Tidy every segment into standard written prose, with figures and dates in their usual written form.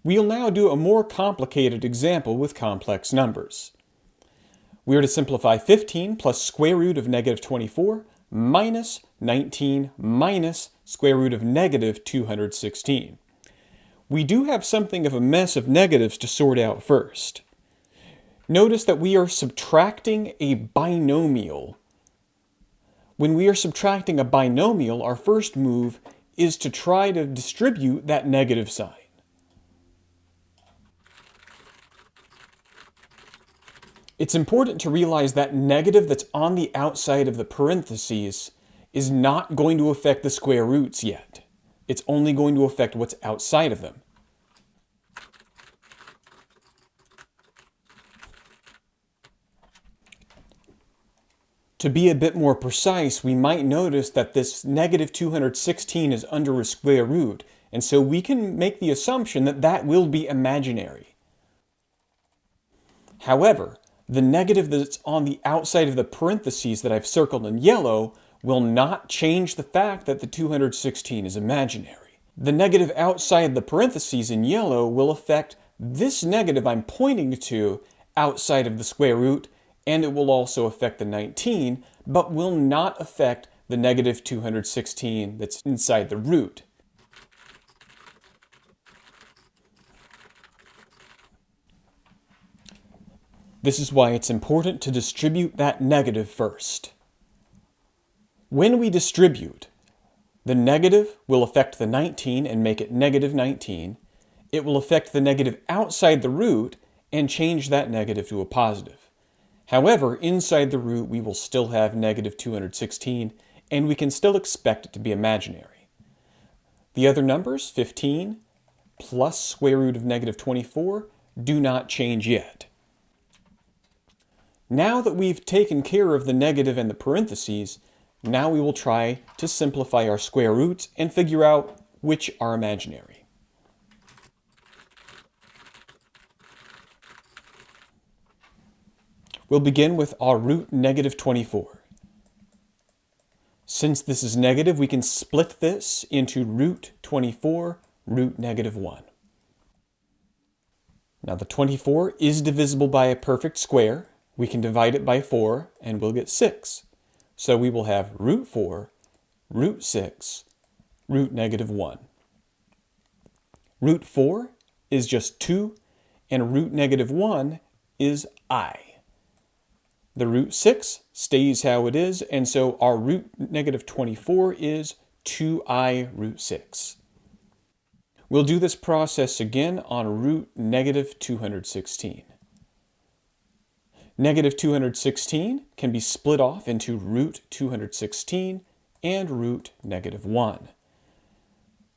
We'll now do a more complicated example with complex numbers. We are to simplify 15 plus square root of negative 24 minus 19 minus square root of negative 216. We do have something of a mess of negatives to sort out first. Notice that we are subtracting a binomial. When we are subtracting a binomial, our first move is to try to distribute that negative sign. It's important to realize that negative that's on the outside of the parentheses is not going to affect the square roots yet. It's only going to affect what's outside of them. To be a bit more precise, we might notice that this negative 216 is under a square root, and so we can make the assumption that that will be imaginary. However, the negative that's on the outside of the parentheses that I've circled in yellow will not change the fact that the 216 is imaginary. The negative outside the parentheses in yellow will affect this negative I'm pointing to outside of the square root, and it will also affect the 19, but will not affect the negative 216 that's inside the root. This is why it's important to distribute that negative first. When we distribute, the negative will affect the 19 and make it negative 19. It will affect the negative outside the root and change that negative to a positive. However, inside the root we will still have negative 216, and we can still expect it to be imaginary. The other numbers, 15 plus square root of negative 24, do not change yet. Now that we've taken care of the negative and the parentheses, now we will try to simplify our square roots and figure out which are imaginary. We'll begin with our root negative 24. Since this is negative, we can split this into root 24, root negative 1. Now the 24 is divisible by a perfect square. We can divide it by 4 and we'll get 6. So we will have root 4, root 6, root negative 1. Root 4 is just 2, and root negative 1 is I. The root 6 stays how it is, and so our root negative 24 is 2i root 6. We'll do this process again on root negative 216. Negative 216 can be split off into root 216 and root negative 1.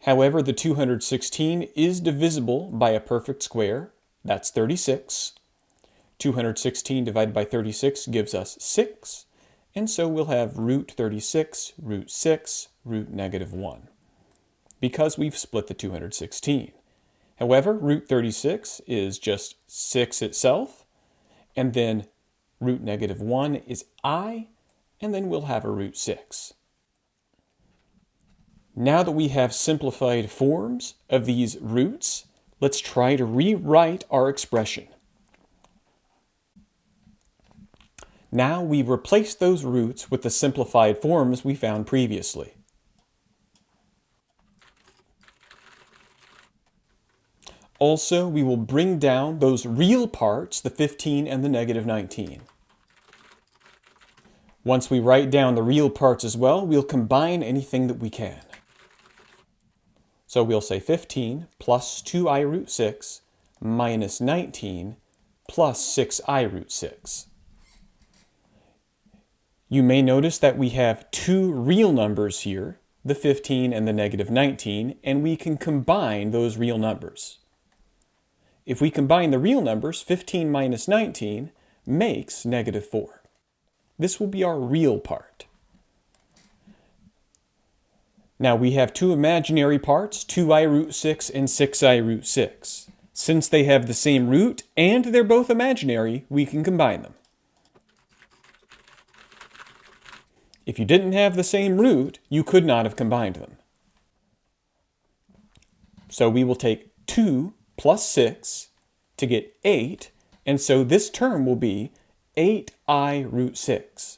However, the 216 is divisible by a perfect square. That's 36. 216 divided by 36 gives us 6. And so we'll have root 36, root 6, root negative 1, because we've split the 216. However, root 36 is just 6 itself, and then root negative 1 is I, and then we'll have a root 6. Now that we have simplified forms of these roots, let's try to rewrite our expression. Now we replace those roots with the simplified forms we found previously. Also, we will bring down those real parts, the 15 and the negative 19. Once we write down the real parts as well, we'll combine anything that we can. So we'll say 15 plus 2i root 6 minus 19 plus 6i root 6. You may notice that we have two real numbers here, the 15 and the negative 19, and we can combine those real numbers. If we combine the real numbers, 15 minus 19 makes negative 4. This will be our real part. Now we have two imaginary parts, 2i root 6 and 6i root 6. Since they have the same root and they're both imaginary, we can combine them. If you didn't have the same root, you could not have combined them. So we will take 2 plus 6 to get 8, and so this term will be 8I root 6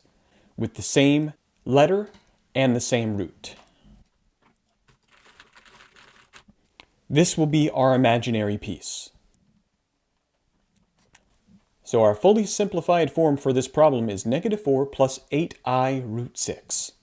with the same letter and the same root. This will be our imaginary piece. So our fully simplified form for this problem is -4 plus 8I root 6.